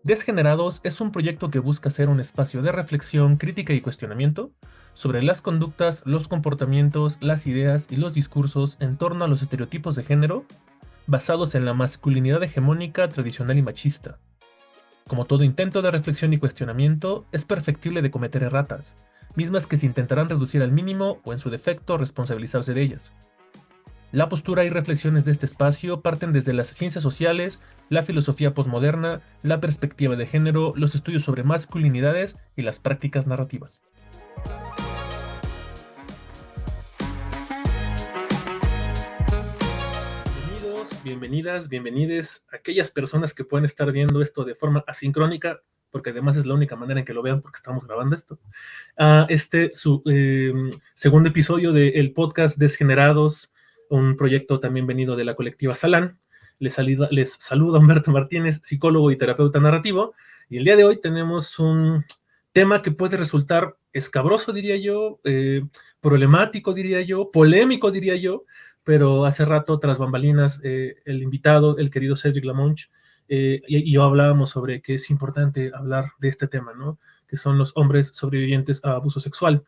Desgenerados es un proyecto que busca ser un espacio de reflexión, crítica y cuestionamiento sobre las conductas, los comportamientos, las ideas y los discursos en torno a los estereotipos de género basados en la masculinidad hegemónica, tradicional y machista. Como todo intento de reflexión y cuestionamiento, es perfectible de cometer erratas, mismas que se intentarán reducir al mínimo o en su defecto responsabilizarse de ellas. La postura y reflexiones de este espacio parten desde las ciencias sociales, la filosofía posmoderna, la perspectiva de género, los estudios sobre masculinidades y las prácticas narrativas. Bienvenidos, bienvenidas, bienvenides a aquellas personas que pueden estar viendo esto de forma asincrónica, porque además es la única manera en que lo vean porque estamos grabando esto, a su segundo episodio del podcast Desgenerados, un proyecto también venido de la colectiva Salán. Les saluda Humberto Martínez, psicólogo y terapeuta narrativo, y el día de hoy tenemos un tema que puede resultar escabroso, diría yo, problemático, diría yo, polémico, diría yo, pero hace rato, tras bambalinas, el invitado, el querido Cedric Lamonch, y yo hablábamos sobre que es importante hablar de este tema, ¿no? Que son los hombres sobrevivientes a abuso sexual.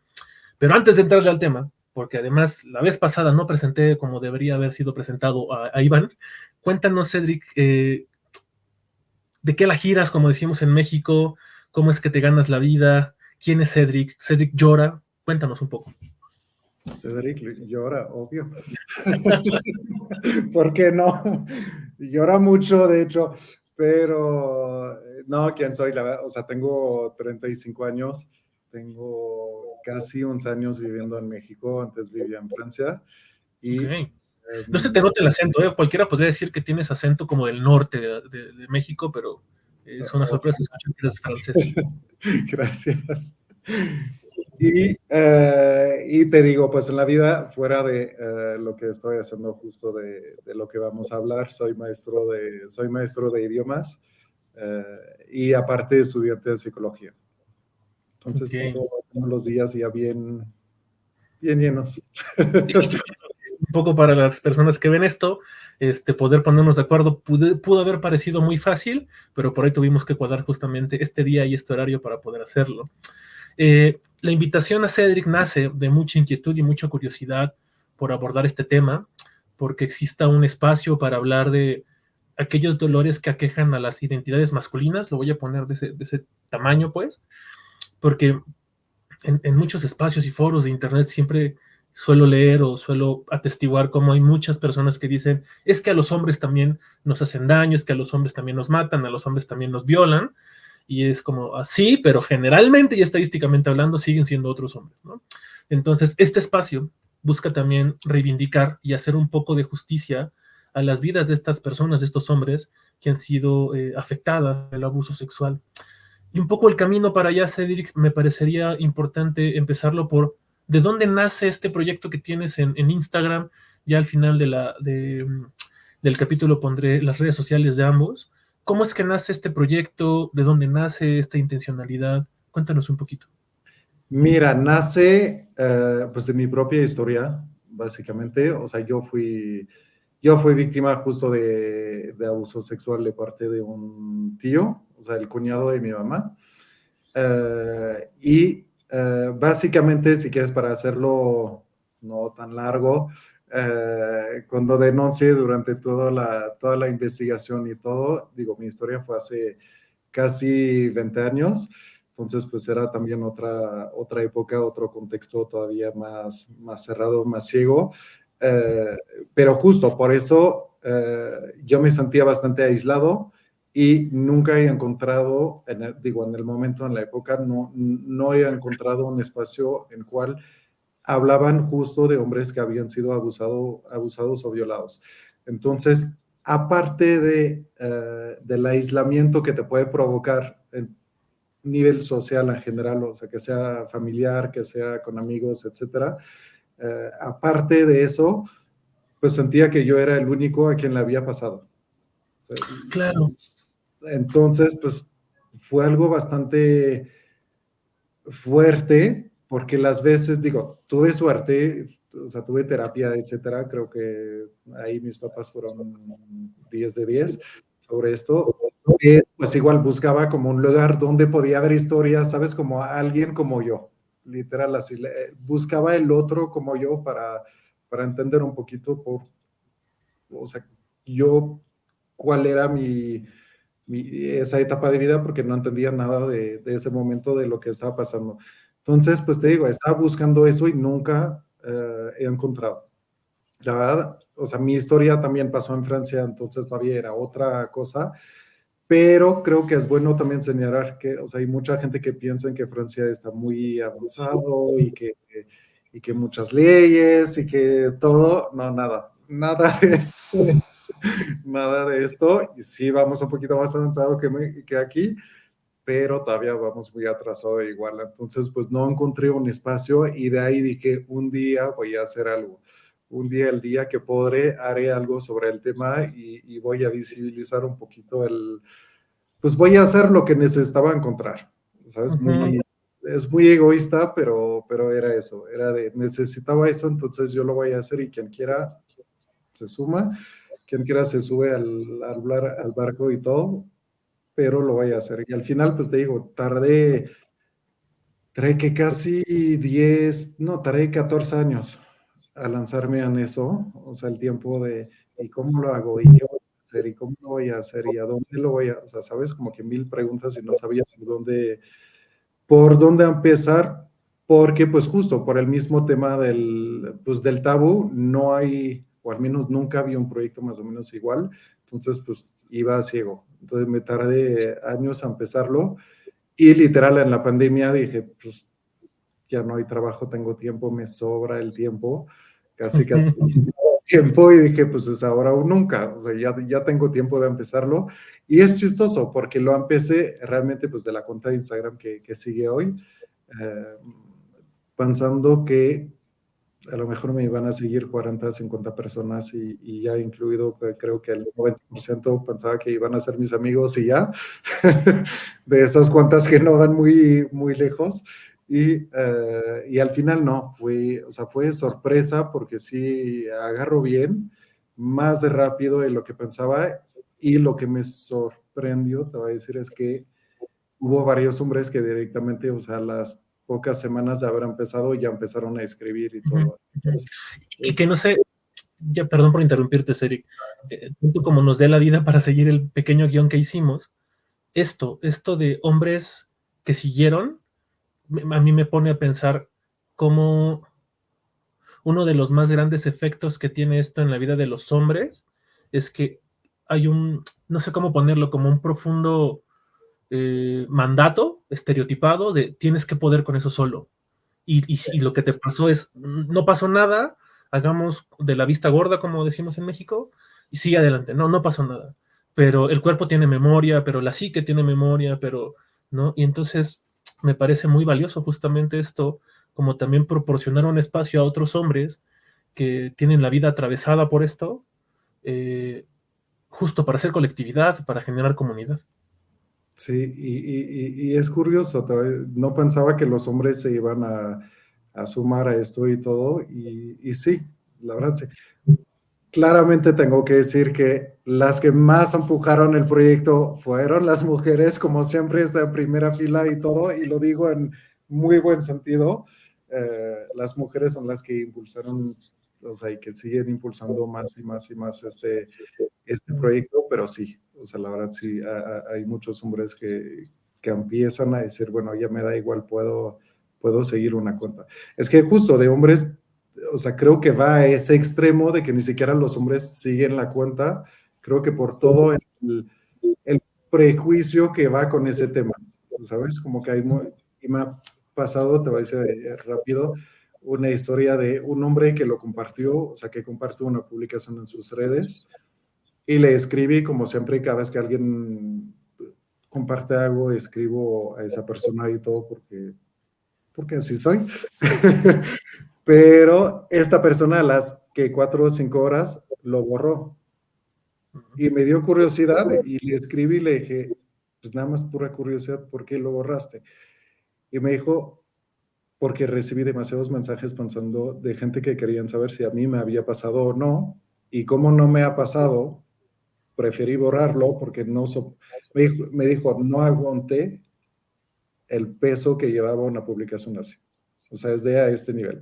Pero antes de entrarle al tema, porque además la vez pasada no presenté como debería haber sido presentado a Iván, cuéntanos, Cedric, ¿de qué la giras, como decimos en México? ¿Cómo es que te ganas la vida? ¿Quién es Cedric? ¿Cedric llora? Cuéntanos un poco. Cedric llora, obvio. ¿Por qué no? Llora mucho, de hecho, pero no, ¿quién soy? La verdad, o sea, tengo 35 años, tengo casi 11 años viviendo en México, antes vivía en Francia Ok. y No se te nota el acento, ¿eh? Cualquiera podría decir que tienes acento como del norte de México, pero es una sorpresa escuchar que eres francés. gracias. Y te digo, pues en la vida, fuera de lo que estoy haciendo justo de lo que vamos a hablar, soy maestro de idiomas y aparte estudiante de psicología. Entonces Okay. tengo los días ya bien, bien llenos. Un poco para las personas que ven esto, poder ponernos de acuerdo pudo haber parecido muy fácil, pero por ahí tuvimos que cuadrar justamente este día y este horario para poder hacerlo. La invitación a Cedric nace de mucha inquietud y mucha curiosidad por abordar este tema, porque exista un espacio para hablar de aquellos dolores que aquejan a las identidades masculinas, lo voy a poner de ese tamaño, pues, porque en muchos espacios y foros de internet siempre suelo leer o suelo atestiguar cómo hay muchas personas que dicen, es que a los hombres también nos hacen daño, es que a los hombres también nos matan, a los hombres también nos violan, y es como así, pero generalmente y estadísticamente hablando siguen siendo otros hombres, ¿no? Entonces, este espacio busca también reivindicar y hacer un poco de justicia a las vidas de estas personas, de estos hombres que han sido afectadas del abuso sexual. Y un poco el camino para allá, Cedric, me parecería importante empezarlo por de dónde nace este proyecto que tienes en Instagram. Ya al final del capítulo pondré las redes sociales de ambos. ¿Cómo es que nace este proyecto? ¿De dónde nace esta intencionalidad? Cuéntanos un poquito. Mira, nace pues de mi propia historia, básicamente. O sea, yo fui víctima justo de abuso sexual de parte de un tío, o sea, el cuñado de mi mamá. Básicamente, si quieres para hacerlo no tan largo, cuando denuncié durante toda la investigación y todo, digo, mi historia fue hace casi 20 años, entonces pues era también otra época, otro contexto todavía más cerrado, más ciego, eh, pero justo por eso yo me sentía bastante aislado y nunca he encontrado, en el momento, en la época, no he encontrado un espacio en el cual hablaban justo de hombres que habían sido abusados o violados. Entonces, aparte del aislamiento que te puede provocar en nivel social en general, o sea, que sea familiar, que sea con amigos, etcétera, aparte de eso, pues sentía que yo era el único a quien le había pasado. O sea, Claro, entonces, pues fue algo bastante fuerte, porque las veces, digo, tuve suerte, o sea, tuve terapia, etcétera. Creo que ahí mis papás fueron 10 de 10 sobre esto, Pues igual buscaba como un lugar donde podía haber historias, ¿sabes? Como alguien como yo, literal, así. Buscaba el otro como yo para entender un poquito o sea, yo, cuál era esa etapa de vida, porque no entendía nada de ese momento, de lo que estaba pasando. Entonces, pues te digo, estaba buscando eso y nunca he encontrado. La verdad, o sea, mi historia también pasó en Francia, entonces todavía era otra cosa, pero creo que es bueno también señalar que, o sea, hay mucha gente que piensa en que Francia está muy avanzado y que muchas leyes y que todo, no, nada de esto, nada de esto, y sí vamos un poquito más avanzado que aquí, pero todavía vamos muy atrasado igual. Entonces, pues no encontré un espacio y de ahí dije, un día voy a hacer algo. Un día, el día que podré, haré algo sobre el tema y voy a visibilizar un poquito pues voy a hacer lo que necesitaba encontrar. ¿Sabes? Es muy egoísta, pero era eso, era de necesitaba eso, entonces yo lo voy a hacer y quien quiera se suma, quien quiera se sube al barco y todo, pero lo voy a hacer. Y al final, pues te digo, tardé que casi 10 no, tardé 14 años a lanzarme en eso, o sea, el tiempo de, ¿y cómo lo hago? ¿Y qué voy a hacer? ¿Y cómo lo voy a hacer? ¿Y a dónde lo voy a, o sea, sabes, como que mil preguntas y no sabía por dónde empezar, porque pues justo por el mismo tema pues, del tabú, no hay, o al menos nunca había un proyecto más o menos igual, entonces pues iba a ciego, entonces me tardé años a empezarlo y literal en la pandemia dije, pues ya no hay trabajo, tengo tiempo, me sobra el tiempo, casi tiempo y dije, pues es ahora o nunca, o sea, ya tengo tiempo de empezarlo y es chistoso porque lo empecé realmente pues de la cuenta de Instagram que sigue hoy, eh, pensando que a lo mejor me iban a seguir 40, 50 personas y ya incluido, creo que el 90% pensaba que iban a ser mis amigos y ya, de esas cuantas que no van muy lejos. Y al final no, o sea, fue sorpresa porque sí agarro bien, más de rápido de lo que pensaba y lo que me sorprendió, te voy a decir, es que hubo varios hombres que directamente, o sea, las pocas semanas de haber empezado ya empezaron a escribir y todo. Entonces, Y que no sé, ya perdón por interrumpirte, Cedric, tanto como nos dé la vida para seguir el pequeño guión que hicimos, esto de hombres que siguieron, a mí me pone a pensar cómo uno de los más grandes efectos que tiene esto en la vida de los hombres es que hay no sé cómo ponerlo, como un profundo mandato estereotipado de tienes que poder con eso solo. Y lo que te pasó es, no pasó nada, hagamos de la vista gorda, como decimos en México, y sigue adelante, no pasó nada. Pero el cuerpo tiene memoria, pero la psique tiene memoria, pero, ¿no? Y entonces me parece muy valioso justamente esto, como también proporcionar un espacio a otros hombres que tienen la vida atravesada por esto, eh, justo para hacer colectividad, para generar comunidad. sí, y es curioso, no pensaba que los hombres se iban a sumar a esto y todo, y sí, la verdad sí. Claramente tengo que decir que las que más empujaron el proyecto fueron las mujeres, como siempre está en primera fila y todo, y lo digo en muy buen sentido. Las mujeres son las que impulsaron, o sea, y que siguen impulsando más y más y más este proyecto, pero sí, o sea, la verdad sí, hay muchos hombres que empiezan a decir, bueno, ya me da igual, puedo seguir una cuenta. Es que justo de hombres, o sea, creo que va a ese extremo de que ni siquiera los hombres siguen la cuenta, creo que por todo el prejuicio que va con ese tema, ¿sabes? Como que y me ha pasado, te voy a decir rápido, una historia de un hombre que lo compartió, o sea, que compartió una publicación en sus redes y le escribí, como siempre, cada vez que alguien comparte algo, escribo a esa persona y todo porque así soy. Pero esta persona a las que 4 o 5 horas lo borró y me dio curiosidad y le escribí y le dije, pues nada más pura curiosidad, ¿por qué lo borraste? Y me dijo, porque recibí demasiados mensajes pensando de gente que querían saber si a mí me había pasado o no, y como no me ha pasado, preferí borrarlo porque me dijo, no aguanté el peso que llevaba una publicación así. O sea, es de a este nivel.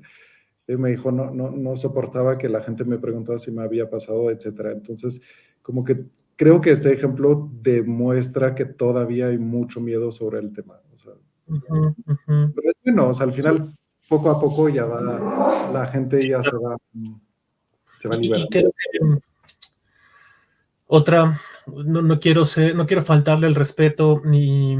Y me dijo, no soportaba que la gente me preguntara si me había pasado, etcétera. Entonces, como que creo que este ejemplo demuestra que todavía hay mucho miedo sobre el tema. O sea, pero es bueno, o sea, al final, poco a poco ya va, la gente ya se va Y liberando. creo que otra, no quiero faltarle el respeto ni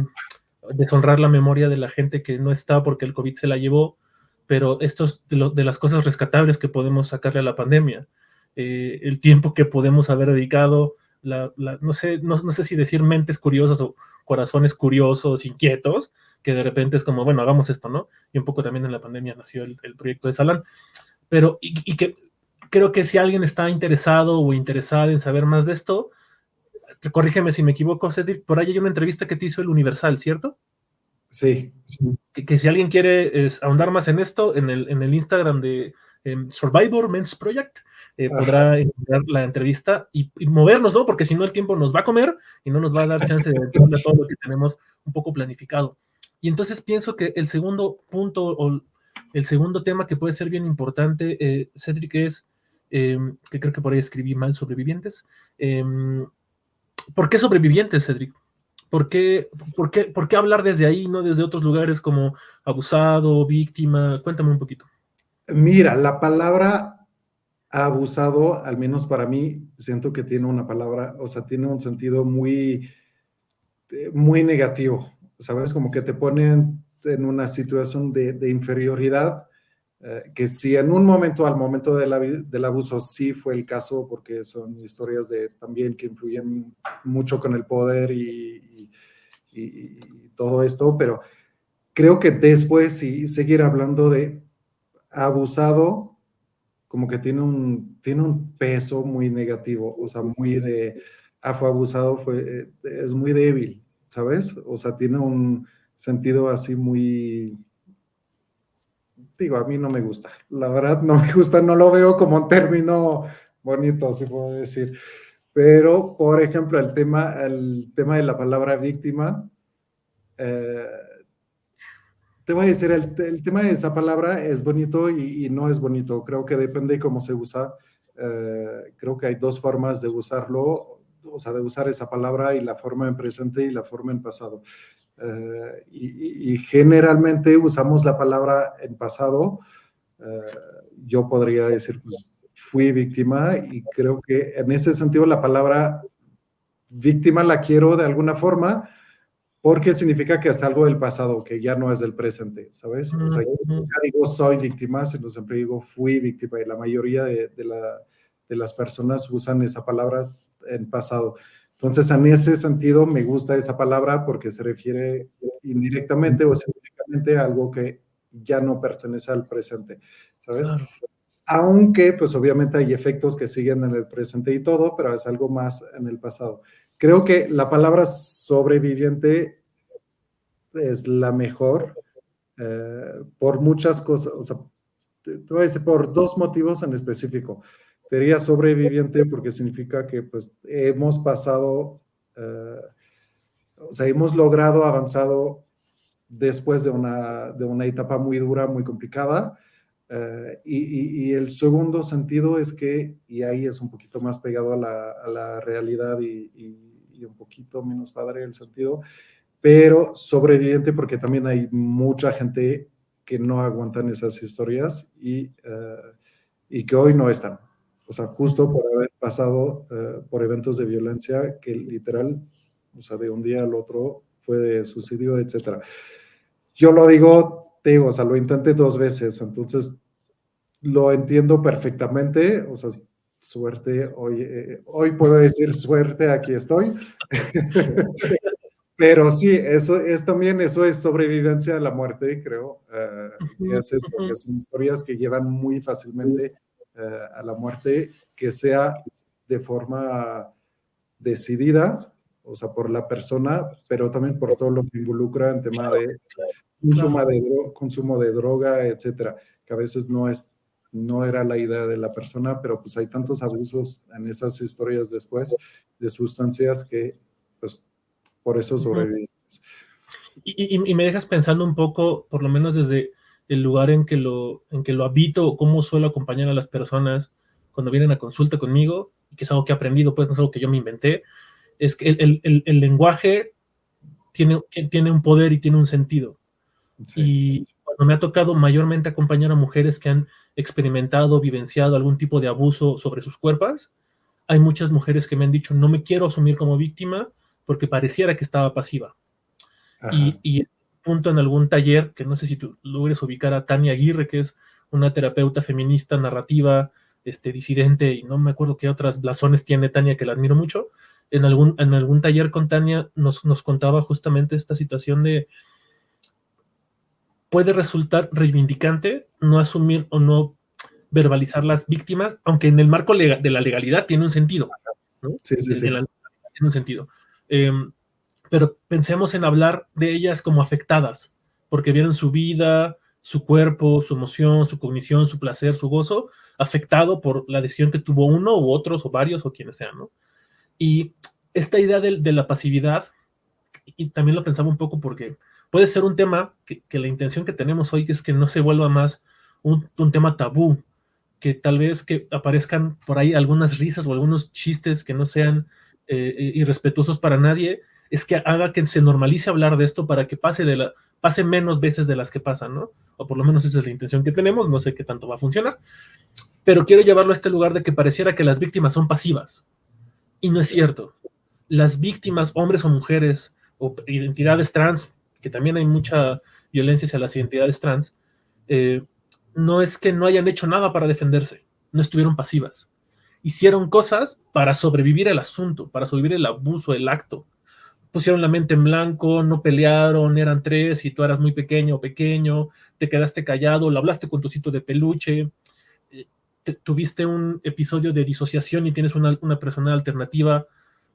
deshonrar la memoria de la gente que no está porque el COVID se la llevó, pero esto es de las cosas rescatables que podemos sacarle a la pandemia. El tiempo que podemos haber dedicado, no sé si decir mentes curiosas o corazones curiosos, inquietos, que de repente es como, bueno, hagamos esto, ¿no? Y un poco también en la pandemia nació el proyecto de Salán, pero y que creo que si alguien está interesado o interesada en saber más de esto, corrígeme si me equivoco, Cedric, por ahí hay una entrevista que te hizo el Universal, ¿cierto? Sí. Que si alguien quiere ahondar más en esto, en el Instagram de Survivor Men's Project, podrá encontrar la entrevista y movernos, ¿no? Porque si no el tiempo nos va a comer y no nos va a dar chance de decirle todo lo que tenemos un poco planificado. Y entonces pienso que el segundo punto o el segundo tema que puede ser bien importante, Cedric, es, que creo que por ahí escribí mal, sobrevivientes. ¿Por qué sobrevivientes, Cedric? ¿Por qué hablar desde ahí, no desde otros lugares como abusado, víctima? Cuéntame un poquito. Mira, la palabra abusado, al menos para mí, siento que tiene una palabra, o sea, tiene un sentido muy negativo, ¿sabes? Como que te ponen en una situación de inferioridad, que si en un momento, al momento del abuso, sí fue el caso, porque son historias también que influyen mucho con el poder y todo esto, pero creo que después sí seguir hablando de abusado, como que tiene un peso muy negativo, o sea, muy fue abusado, es muy débil, ¿sabes? O sea, tiene un sentido así muy, digo, a mí no me gusta, la verdad no me gusta, no lo veo como un término bonito, si puedo decir. Pero, por ejemplo, el tema de la palabra víctima, eh, te voy a decir, el tema de esa palabra es bonito y no es bonito. Creo que depende de cómo se usa. Creo que hay dos formas de usarlo, o sea, de usar esa palabra y la forma en presente y la forma en pasado. Y generalmente usamos la palabra en pasado. Eh, yo podría decir, pues, fui víctima y creo que en ese sentido la palabra víctima la quiero de alguna forma porque significa que es algo del pasado, que ya no es del presente, ¿sabes? O sea, yo nunca digo soy víctima, sino siempre digo fui víctima, y la mayoría de las personas usan esa palabra en pasado. Entonces, en ese sentido, me gusta esa palabra porque se refiere indirectamente o simbólicamente a algo que ya no pertenece al presente, ¿sabes? Claro. Aunque, pues obviamente hay efectos que siguen en el presente y todo, pero es algo más en el pasado. Creo que la palabra sobreviviente es la mejor, por muchas cosas, o sea, te voy a decir por dos motivos en específico. Te diría sobreviviente porque significa que pues hemos pasado, o sea, hemos logrado avanzado después de una etapa muy dura, muy complicada. Y el segundo sentido es que, y ahí es un poquito más pegado a la realidad y un poquito menos padre el sentido, pero sobreviviente porque también hay mucha gente que no aguantan esas historias y que hoy no están. O sea, justo por haber pasado por eventos de violencia que literal, o sea, de un día al otro fue de suicidio, etcétera. Yo lo digo, te digo, o sea, lo intenté 2 veces, entonces lo entiendo perfectamente, o sea, suerte, hoy puedo decir suerte, aquí estoy. Pero sí, eso es sobrevivencia a la muerte, creo, que es eso, que son historias que llevan muy fácilmente a la muerte, que sea de forma decidida, o sea, por la persona, pero también por todo lo que involucra en tema Claro, de claro. consumo de droga, etcétera, que a veces no era la idea de la persona, pero pues hay tantos abusos en esas historias después de sustancias que pues por eso sobrevivimos. Y me dejas pensando un poco, por lo menos desde el lugar en que lo habito, cómo suelo acompañar a las personas cuando vienen a consulta conmigo, que es algo que he aprendido, pues no es algo que yo me inventé, es que el lenguaje tiene un poder y tiene un sentido. Sí. Y cuando me ha tocado mayormente acompañar a mujeres que han experimentado, vivenciado algún tipo de abuso sobre sus cuerpos, hay muchas mujeres que me han dicho, no me quiero asumir como víctima porque pareciera que estaba pasiva. Y punto en algún taller, que no sé si tú logres ubicar a Tania Aguirre, que es una terapeuta feminista narrativa, disidente, y no me acuerdo qué otras blasones tiene Tania, que la admiro mucho. En algún taller con Tania nos contaba justamente esta situación de puede resultar reivindicante no asumir o no verbalizar las víctimas, aunque en el marco de la legalidad tiene un sentido, ¿no? Sí. Tiene un sentido. Pero pensemos en hablar de ellas como afectadas, porque vieron su vida, su cuerpo, su emoción, su cognición, su placer, su gozo, afectado por la decisión que tuvo uno u otros o varios o quienes sean, ¿no? Y esta idea de la pasividad, y también lo pensaba un poco porque puede ser un tema que la intención que tenemos hoy es que no se vuelva más un tema tabú, que tal vez que aparezcan por ahí algunas risas o algunos chistes que no sean irrespetuosos para nadie, es que haga que se normalice hablar de esto para que pase menos veces de las que pasan, ¿no? O por lo menos esa es la intención que tenemos, no sé qué tanto va a funcionar, pero quiero llevarlo a este lugar de que pareciera que las víctimas son pasivas, y no es cierto. Las víctimas, hombres o mujeres, o identidades trans, que también hay mucha violencia hacia las identidades trans, no es que no hayan hecho nada para defenderse, no estuvieron pasivas. Hicieron cosas para sobrevivir el asunto, para sobrevivir el abuso, el acto. Pusieron la mente en blanco, no pelearon, eran tres y tú eras muy pequeño o pequeño, te quedaste callado, lo hablaste con tu osito de peluche, tuviste un episodio de disociación y tienes una persona alternativa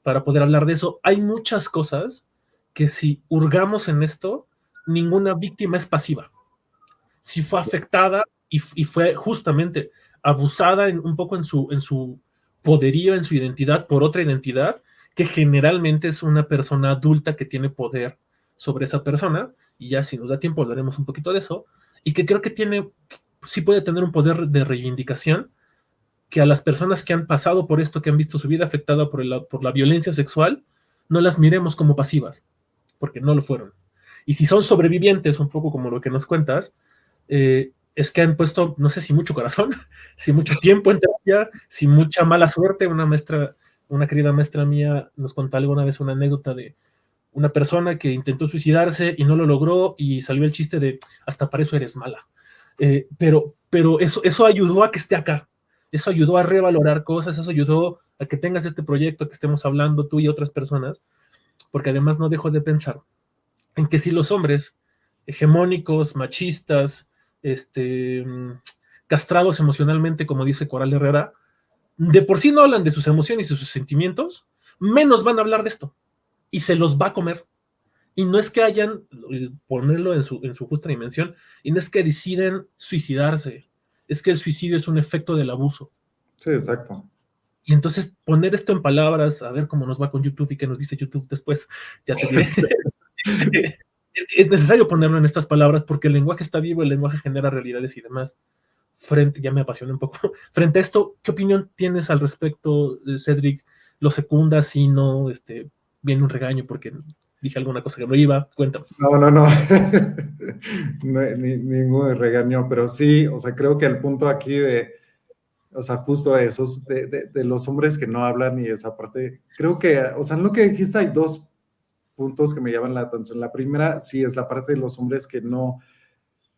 para poder hablar de eso. Hay muchas cosas que si hurgamos en esto, ninguna víctima es pasiva. Si fue afectada y fue justamente abusada un poco en su poderío, en su identidad, por otra identidad, que generalmente es una persona adulta que tiene poder sobre esa persona, y ya si nos da tiempo hablaremos un poquito de eso, y que creo que sí puede tener un poder de reivindicación, que a las personas que han pasado por esto, que han visto su vida afectada por la violencia sexual, no las miremos como pasivas, porque no lo fueron. Y si son sobrevivientes, un poco como lo que nos cuentas, es que han puesto, no sé si mucho corazón, si mucho tiempo en terapia, si mucha mala suerte. Una querida maestra mía nos contó alguna vez una anécdota de una persona que intentó suicidarse y no lo logró y salió el chiste de hasta para eso eres mala. Pero eso ayudó a que esté acá, eso ayudó a revalorar cosas, eso ayudó a que tengas este proyecto que estemos hablando tú y otras personas, porque además no dejo de pensar en que si los hombres hegemónicos, machistas, castrados emocionalmente, como dice Coral Herrera, de por sí no hablan de sus emociones y sus sentimientos, menos van a hablar de esto y se los va a comer. Y no es que hayan, ponerlo en su justa dimensión, y no es que deciden suicidarse, es que el suicidio es un efecto del abuso. Sí, exacto. Y entonces poner esto en palabras, a ver cómo nos va con YouTube y qué nos dice YouTube después, ya te diré. Es necesario ponerlo en estas palabras porque el lenguaje está vivo, el lenguaje genera realidades y demás. Ya me apasiona un poco. Frente a esto, ¿qué opinión tienes al respecto, Cedric? ¿Lo secundas? Si no, viene un regaño porque dije alguna cosa que no iba. Cuéntame. No. Ningún regaño, pero sí, o sea, creo que el punto aquí o sea, justo esos, de los hombres que no hablan y esa parte, creo que, o sea, en lo que dijiste hay dos puntos que me llaman la atención. La primera, sí, es la parte de los hombres que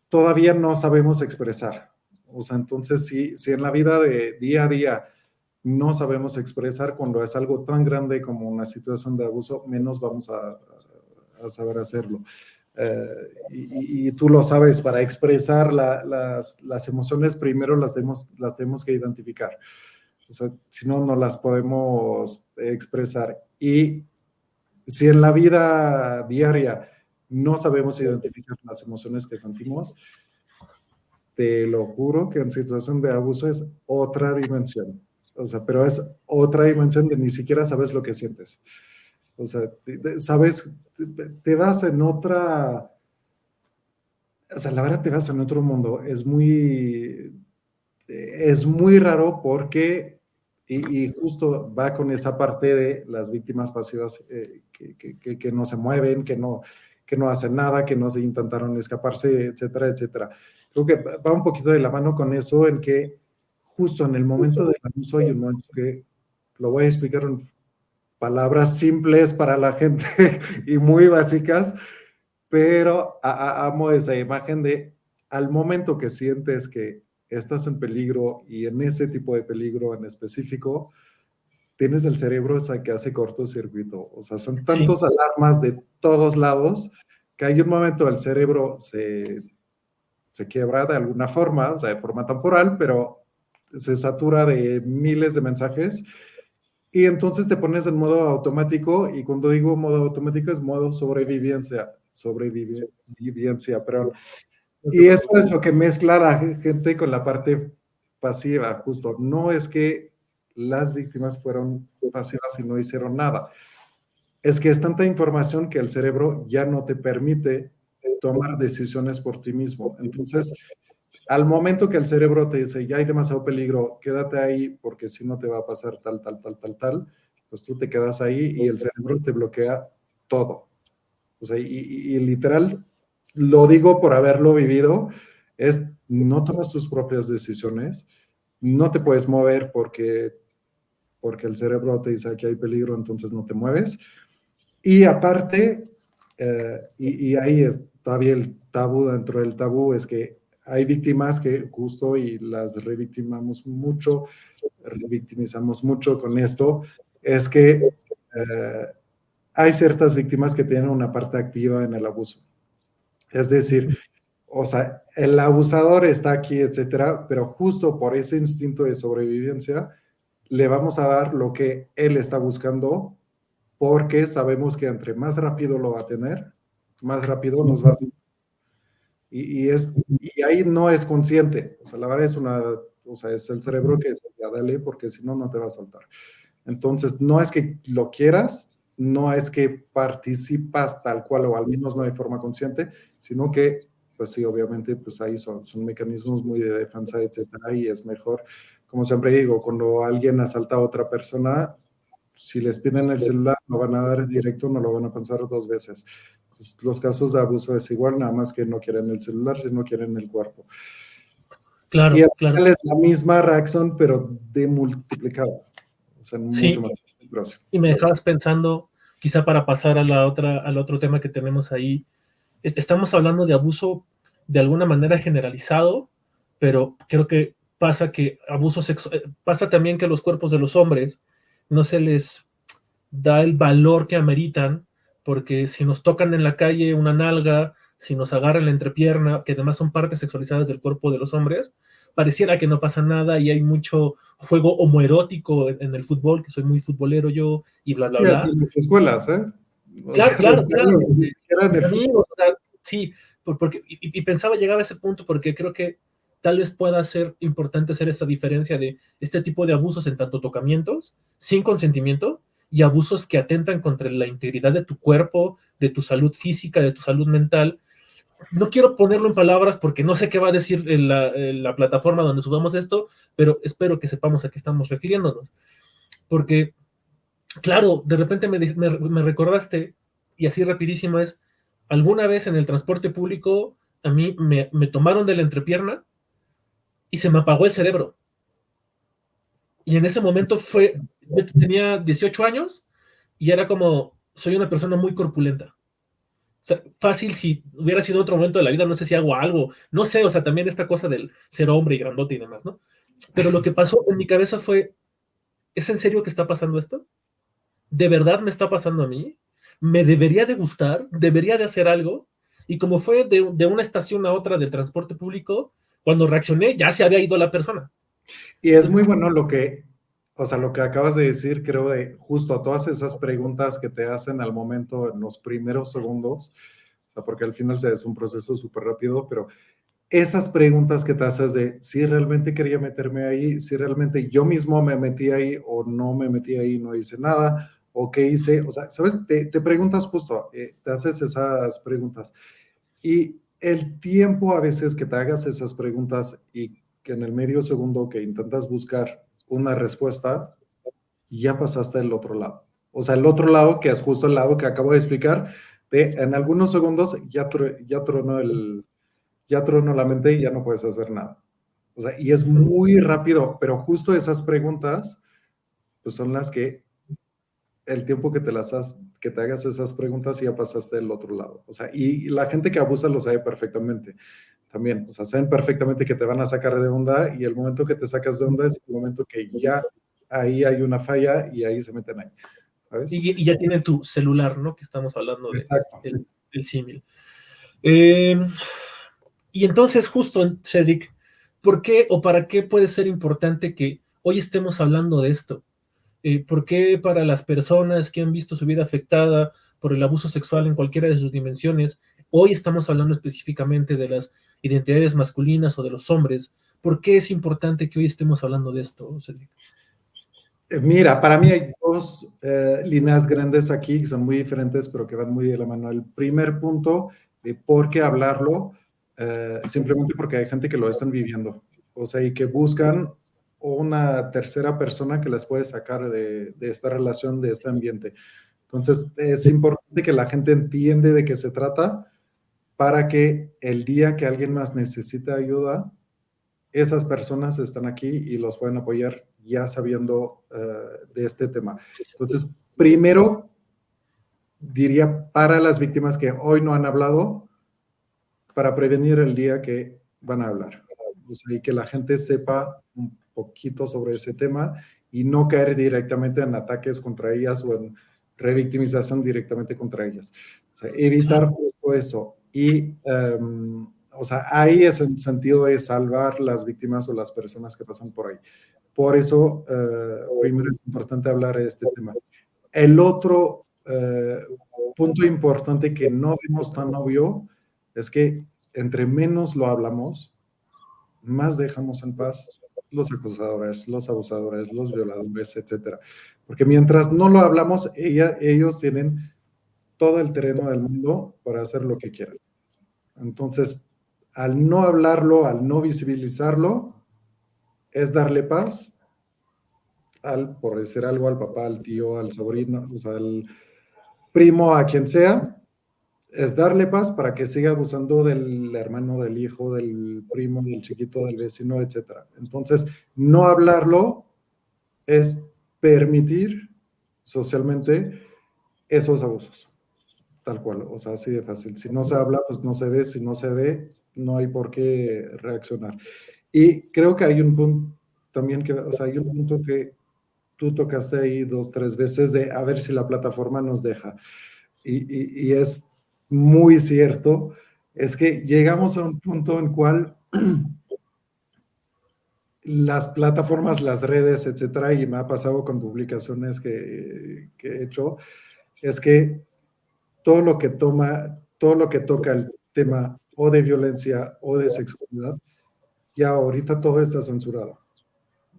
todavía no sabemos expresar. O sea, entonces, si en la vida de día a día no sabemos expresar cuando es algo tan grande como una situación de abuso, menos vamos a saber hacerlo. Y tú lo sabes, para expresar las emociones primero las tenemos que identificar. O sea, si no, no las podemos expresar. Y si en la vida diaria no sabemos identificar las emociones que sentimos, te lo juro que en situación de abuso es otra dimensión. O sea, pero es otra dimensión de ni siquiera sabes lo que sientes. O sea, sabes, te vas en otra, o sea, la verdad te vas en otro mundo. Es muy raro porque, y justo va con esa parte de las víctimas pasivas que no se mueven, que no hacen nada, que no se intentaron escaparse, etcétera, etcétera. Creo que va un poquito de la mano con eso en que justo en el momento del abuso hay un momento que lo voy a explicar en palabras simples para la gente y muy básicas, pero amo esa imagen de al momento que sientes que estás en peligro y en ese tipo de peligro en específico, tienes el cerebro que hace cortocircuito. O sea, son Sí, tantos alarmas de todos lados que hay un momento el cerebro se quiebra de alguna forma, o sea, de forma temporal, pero se satura de miles de mensajes y entonces te pones en modo automático, y cuando digo modo automático es modo sobrevivencia, perdón. no te Y eso preocupes. es lo que mezcla a la gente con la parte pasiva, justo. No es que las víctimas fueron pasivas y no hicieron nada. Es que es tanta información que el cerebro ya no te permite tomar decisiones por ti mismo. Entonces, al momento que el cerebro te dice, ya hay demasiado peligro, quédate ahí porque si no te va a pasar tal, tal, tal, tal, tal, pues tú te quedas ahí y el cerebro te bloquea todo. O sea, y literal, lo digo por haberlo vivido, es no tomas tus propias decisiones, no te puedes mover porque el cerebro te dice que hay peligro, entonces no te mueves. Y aparte, y ahí es todavía el tabú, dentro del tabú es que hay víctimas que justo y las revictimizamos mucho con esto, es que hay ciertas víctimas que tienen una parte activa en el abuso. Es decir, o sea, el abusador está aquí, etcétera, pero justo por ese instinto de sobrevivencia, le vamos a dar lo que él está buscando, porque sabemos que entre más rápido lo va a tener, más rápido nos va a... Y ahí no es consciente, o sea, la verdad o sea, es el cerebro que dice, ya dale, porque si no, no te va a saltar. Entonces, no es que lo quieras, no es que participas tal cual, o al menos no de forma consciente, sino que, pues sí, obviamente, pues ahí son mecanismos muy de defensa, etcétera, y es mejor, como siempre digo, cuando alguien asalta a otra persona, si les piden el celular, lo van a dar directo, no lo van a pensar dos veces. Pues, los casos de abuso es igual, nada más que no quieren el celular, sino quieren el cuerpo. Y Claro, al claro. final es la misma reacción, pero demultiplicada, o sea, mucho Sí, más peligroso. y me dejabas pensando, quizá para pasar a al otro tema que tenemos ahí, estamos hablando de abuso de alguna manera generalizado, pero creo que pasa que abuso sexual, pasa también que los cuerpos de los hombres no se les da el valor que ameritan, porque si nos tocan en la calle una nalga, si nos agarran la entrepierna, que además son partes sexualizadas del cuerpo de los hombres, pareciera que no pasa nada y hay mucho juego homoerótico en el fútbol, que soy muy futbolero yo, y bla, bla, Sí, hasta bla. en las escuelas, ¿eh? O Claro, sea, claro, claro. ni siquiera en Mis el fútbol. amigos, o sea, sí, porque, y pensaba, llegaba a ese punto porque creo que tal vez pueda ser importante hacer esta diferencia de este tipo de abusos en tanto tocamientos, sin consentimiento, y abusos que atentan contra la integridad de tu cuerpo, de tu salud física, de tu salud mental. No quiero ponerlo en palabras porque no sé qué va a decir en la plataforma donde subamos esto, pero espero que sepamos a qué estamos refiriéndonos. Porque, claro, de repente me recordaste, y así rapidísimo es, alguna vez en el transporte público a mí me tomaron de la entrepierna y se me apagó el cerebro. Y en ese momento yo tenía 18 años y era como, soy una persona muy corpulenta. O sea, fácil si hubiera sido otro momento de la vida, no sé si hago algo, no sé, o sea, también esta cosa del ser hombre y grandote y demás, ¿no? Pero lo que pasó en mi cabeza fue, ¿es en serio que está pasando esto? ¿De verdad me está pasando a mí? ¿Me debería de gustar? ¿Debería de hacer algo? Y como fue de una estación a otra del transporte público, cuando reaccioné ya se había ido la persona. Y es muy bueno o sea, lo que acabas de decir, creo, de justo todas esas preguntas que te hacen al momento, en los primeros segundos, o sea, porque al final es un proceso súper rápido, pero esas preguntas que te haces de si realmente quería meterme ahí, si realmente yo mismo me metí ahí o no me metí ahí, no hice nada, o qué hice, o sea, ¿sabes? Te preguntas justo, te haces esas preguntas. Y el tiempo a veces que te hagas esas preguntas y que en el medio segundo que intentas buscar una respuesta, ya pasaste al otro lado. O sea, el otro lado, que es justo el lado que acabo de explicar, en algunos segundos ya tronó la mente y ya no puedes hacer nada. O sea, y es muy rápido, pero justo esas preguntas, pues son las que el tiempo que que te hagas esas preguntas ya pasaste del otro lado. O sea, y la gente que abusa lo sabe perfectamente también. O sea, saben perfectamente que te van a sacar de onda y el momento que te sacas de onda es el momento que ya ahí hay una falla y ahí se meten ahí, ¿sabes? Y ya tienen tu celular, ¿no? Que estamos hablando de Exacto. el símil. Y entonces, justo, Cedric, ¿por qué o para qué puede ser importante que hoy estemos hablando de esto? ¿Por qué para las personas que han visto su vida afectada por el abuso sexual en cualquiera de sus dimensiones, hoy estamos hablando específicamente de las identidades masculinas o de los hombres? ¿Por qué es importante que hoy estemos hablando de esto, Cedric? Mira, para mí hay dos líneas grandes aquí que son muy diferentes, pero que van muy de la mano. El primer punto de por qué hablarlo, simplemente porque hay gente que lo están viviendo, o sea, y que buscan una tercera persona que les puede sacar de esta relación, de este ambiente. Entonces, es importante que la gente entiende de qué se trata para que el día que alguien más necesite ayuda, esas personas están aquí y los pueden apoyar ya sabiendo de este tema. Entonces, primero, diría para las víctimas que hoy no han hablado, para prevenir el día que van a hablar. O sea, y que la gente sepa un poquito sobre ese tema y no caer directamente en ataques contra ellas o en revictimización directamente contra ellas. O sea, evitar justo eso. Y o sea, ahí es el sentido de salvar las víctimas o las personas que pasan por ahí. Por eso, primero es importante hablar de este tema. El otro punto importante que no vemos tan obvio es que entre menos lo hablamos, más dejamos en paz los acusadores, los abusadores, los violadores, etcétera. Porque mientras no lo hablamos, ellos tienen todo el terreno del mundo para hacer lo que quieran. Entonces, al no hablarlo, al no visibilizarlo, es darle paz por decir algo, al papá, al tío, al sobrino, o sea, al primo, a quien sea, es darle paz para que siga abusando del hermano, del hijo, del primo, del chiquito, del vecino, etcétera. Entonces, no hablarlo es permitir socialmente esos abusos. Tal cual, o sea, así de fácil. Si no se habla, pues no se ve. Si no se ve, no hay por qué reaccionar. Y creo que hay un punto también que, o sea, hay un punto que tú tocaste ahí 2, 3 veces de a ver si la plataforma nos deja. Y es muy cierto, es que llegamos a un punto en cual las plataformas, las redes, etcétera, y me ha pasado con publicaciones que he hecho, es que todo lo que toca el tema o de violencia o de sexualidad, ya ahorita todo está censurado.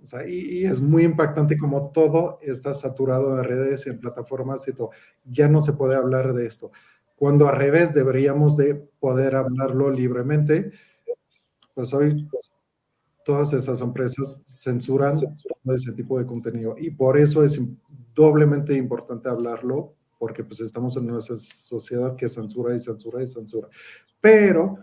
O sea, y es muy impactante como todo está saturado en redes y en plataformas y todo. Ya no se puede hablar de esto. Cuando al revés deberíamos de poder hablarlo libremente, pues hoy todas esas empresas censuran todo ese tipo de contenido. Y por eso es doblemente importante hablarlo, porque pues estamos en una sociedad que censura y censura y censura. Pero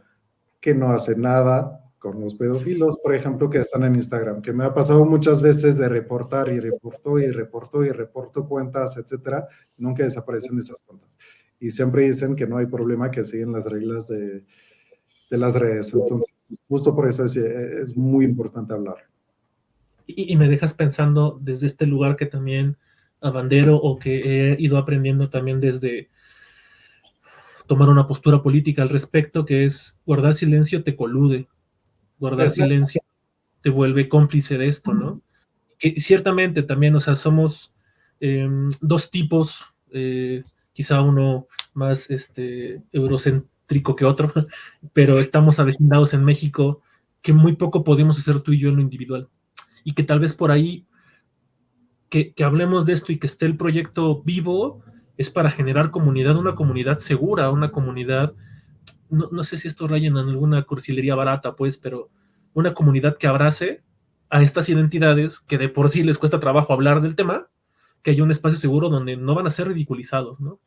que no hace nada con los pedófilos, por ejemplo, que están en Instagram, que me ha pasado muchas veces de reportar y reporto cuentas, etcétera, nunca desaparecen esas cuentas. Y siempre dicen que no hay problema, que siguen las reglas de las redes. Entonces, justo por eso es muy importante hablar. Y me dejas pensando desde este lugar que también abandero o que he ido aprendiendo también desde tomar una postura política al respecto, que es guardar silencio te colude, guardar Exacto. silencio te vuelve cómplice de esto, ¿no? Que ciertamente también, o sea, somos dos tipos, quizá uno más eurocéntrico que otro, pero estamos avecindados en México que muy poco podemos hacer tú y yo en lo individual. Y que tal vez por ahí que hablemos de esto y que esté el proyecto vivo es para generar comunidad, una comunidad segura, una comunidad, no sé si esto raya en alguna cursilería barata, pues, pero una comunidad que abrace a estas identidades que de por sí les cuesta trabajo hablar del tema, que haya un espacio seguro donde no van a ser ridiculizados, ¿no?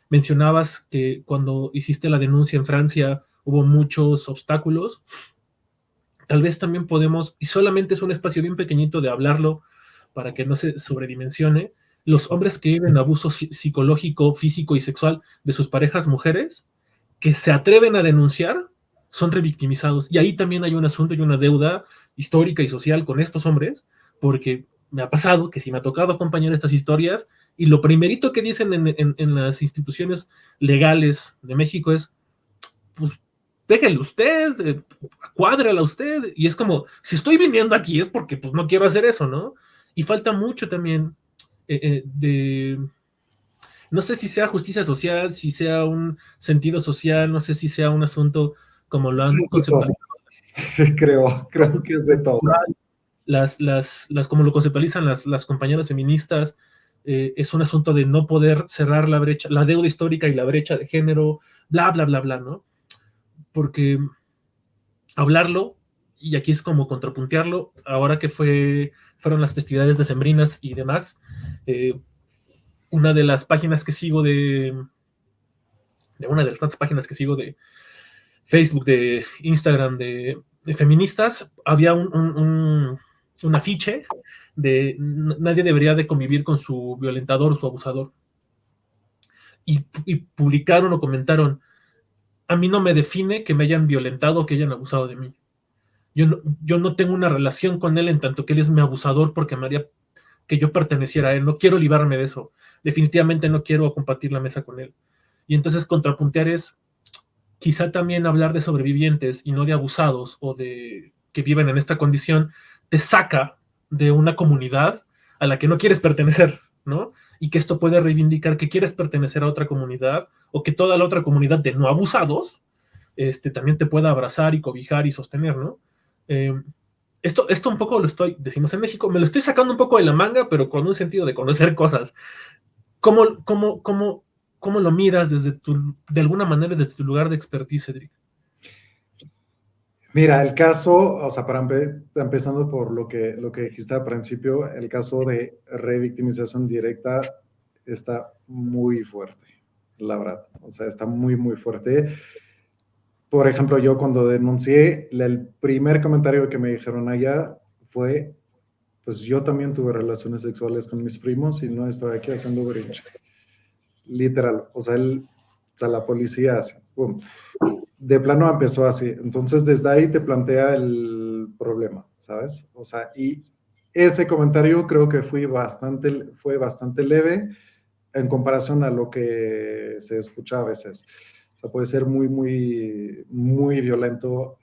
Mencionabas que cuando hiciste la denuncia en Francia hubo muchos obstáculos. Tal vez también podemos, y solamente es un espacio bien pequeñito de hablarlo para que no se sobredimensione, los hombres que viven abuso psicológico, físico y sexual de sus parejas mujeres, que se atreven a denunciar, son revictimizados. Y ahí también hay un asunto y una deuda histórica y social con estos hombres, porque me ha pasado que si me ha tocado acompañar estas historias, y lo primerito que dicen en las instituciones legales de México es, pues, déjele usted, cuádrala usted, y es como, si estoy viniendo aquí es porque pues no quiero hacer eso, ¿no? Y falta mucho también de, no sé si sea justicia social, si sea un sentido social, no sé si sea un asunto como lo han Es de todo. conceptualizado, Creo que es de todo. como lo conceptualizan las compañeras feministas, es un asunto de no poder cerrar la brecha, la deuda histórica y la brecha de género, bla, bla, bla, bla, ¿no? Porque hablarlo, y aquí es como contrapuntearlo, ahora que fueron las festividades decembrinas y demás, una de las páginas que sigo de una de las tantas páginas que sigo de Facebook, de Instagram, de feministas, había un afiche de nadie debería de convivir con su violentador o su abusador. Y publicaron o comentaron, a mí no me define que me hayan violentado o que hayan abusado de mí. Yo no tengo una relación con él en tanto que él es mi abusador porque me haría que yo perteneciera a él. No quiero librarme de eso. Definitivamente no quiero compartir la mesa con él. Y entonces contrapuntear es quizá también hablar de sobrevivientes y no de abusados o de que viven en esta condición, te saca de una comunidad a la que no quieres pertenecer, ¿no? Y que esto puede reivindicar que quieres pertenecer a otra comunidad o que toda la otra comunidad de no abusados también te pueda abrazar y cobijar y sostener, ¿no? Eh, esto un poco decimos en México, me lo estoy sacando un poco de la manga, pero con un sentido de conocer cosas. ¿Cómo lo miras de alguna manera desde tu lugar de expertise, Cedric? Mira, el caso, o sea, empezando por lo que dijiste al principio, el caso de revictimización directa está muy fuerte, la verdad. O sea, está muy, muy fuerte. Por ejemplo, yo cuando denuncié, el primer comentario que me dijeron allá fue, pues yo también tuve relaciones sexuales con mis primos y no estoy aquí haciendo brinche. Literal, o sea, la policía así, pum. De plano empezó así. Entonces, desde ahí te plantea el problema, ¿sabes? O sea, y ese comentario creo que fue bastante leve en comparación a lo que se escucha a veces. O sea, puede ser muy, muy, muy violento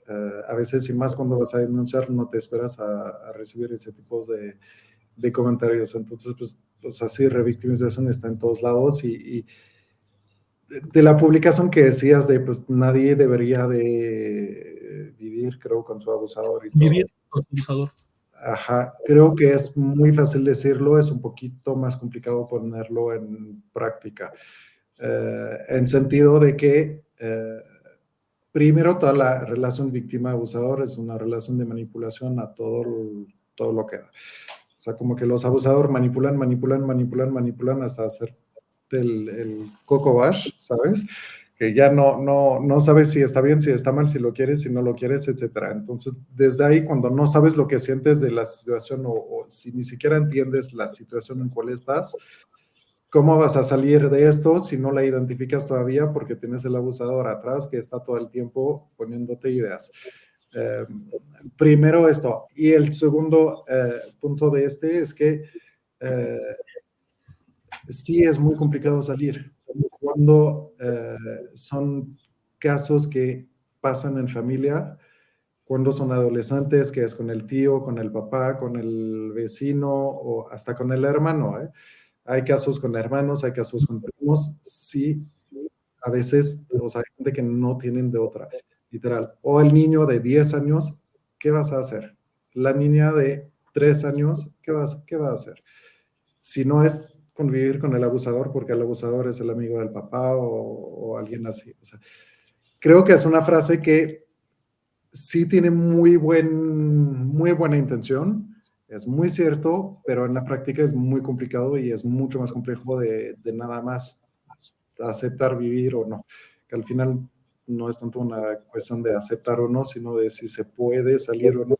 a veces, y más cuando vas a denunciar, no te esperas a recibir ese tipo de comentarios. Entonces, pues así, revictimización está en todos lados y de la publicación que decías de, pues nadie debería de vivir, creo, con su abusador y todo. Vivir con su abusador. Ajá, creo que es muy fácil decirlo, es un poquito más complicado ponerlo en práctica. En sentido de que, primero, toda la relación víctima-abusador es una relación de manipulación a todo lo que da. O sea, como que los abusadores manipulan hasta hacer el coco wash, ¿sabes? Que ya no sabes si está bien, si está mal, si lo quieres, si no lo quieres, etcétera. Entonces, desde ahí, cuando no sabes lo que sientes de la situación o si ni siquiera entiendes la situación en cual estás, ¿cómo vas a salir de esto si no la identificas todavía? Porque tienes el abusador atrás que está todo el tiempo poniéndote ideas. Primero esto. Y el segundo punto de este es que sí es muy complicado salir cuando son casos que pasan en familia, cuando son adolescentes, que es con el tío, con el papá, con el vecino o hasta con el hermano. Hay casos con hermanos, hay casos con primos, sí, a veces, o sea, hay gente que no tienen de otra, literal. O el niño de 10 años, ¿qué vas a hacer? La niña de 3 años, qué va a hacer? si no es convivir con el abusador porque el abusador es el amigo del papá o alguien así. O sea, creo que es una frase que sí tiene muy buena intención, es muy cierto, pero en la práctica es muy complicado y es mucho más complejo de nada más aceptar vivir o no, que al final no es tanto una cuestión de aceptar o no, sino de si se puede salir o no.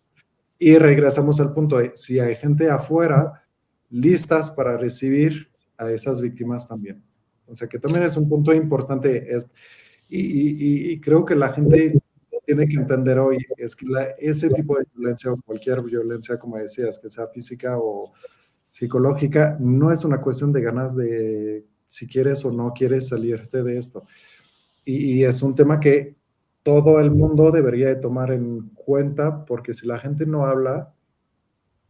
Y regresamos al punto de si hay gente afuera listas para recibir a esas víctimas también. O sea que también es un punto importante y creo que la gente tiene que entender hoy es que ese tipo de violencia o cualquier violencia, como decías, que sea física o psicológica, no es una cuestión de ganas de si quieres o no quieres salirte de esto. Y es un tema que todo el mundo debería de tomar en cuenta porque si la gente no habla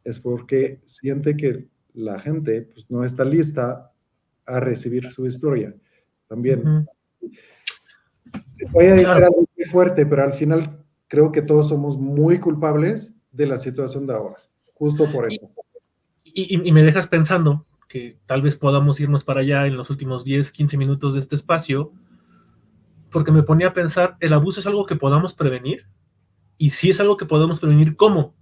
es porque siente que la gente pues, no está lista a recibir su historia. También voy a decir Claro. algo muy fuerte, pero al final creo que todos somos muy culpables de la situación de ahora, justo por Y, eso. y me dejas pensando que tal vez podamos irnos para allá en los últimos 10, 15 minutos de este espacio, porque me ponía a pensar, ¿el abuso es algo que podamos prevenir? Y si es algo que podemos prevenir, ¿cómo?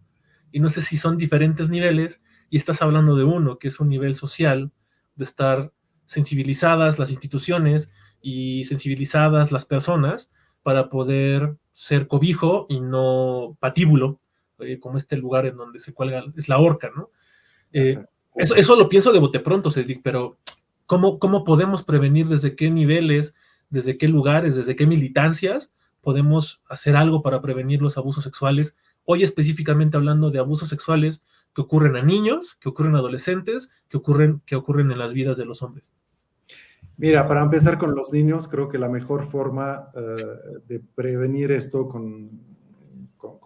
Y no sé si son diferentes niveles, y estás hablando de uno, que es un nivel social, de estar sensibilizadas las instituciones y sensibilizadas las personas para poder ser cobijo y no patíbulo, como este lugar en donde se cuelga, es la horca, ¿no? Eh, eso lo pienso de bote pronto, Cedric, pero ¿cómo podemos prevenir desde qué niveles, desde qué lugares, desde qué militancias podemos hacer algo para prevenir los abusos sexuales? Hoy específicamente hablando de abusos sexuales que ocurren a niños, que ocurren a adolescentes, que ocurren en las vidas de los hombres. Mira, para empezar con los niños, creo que la mejor forma de prevenir esto con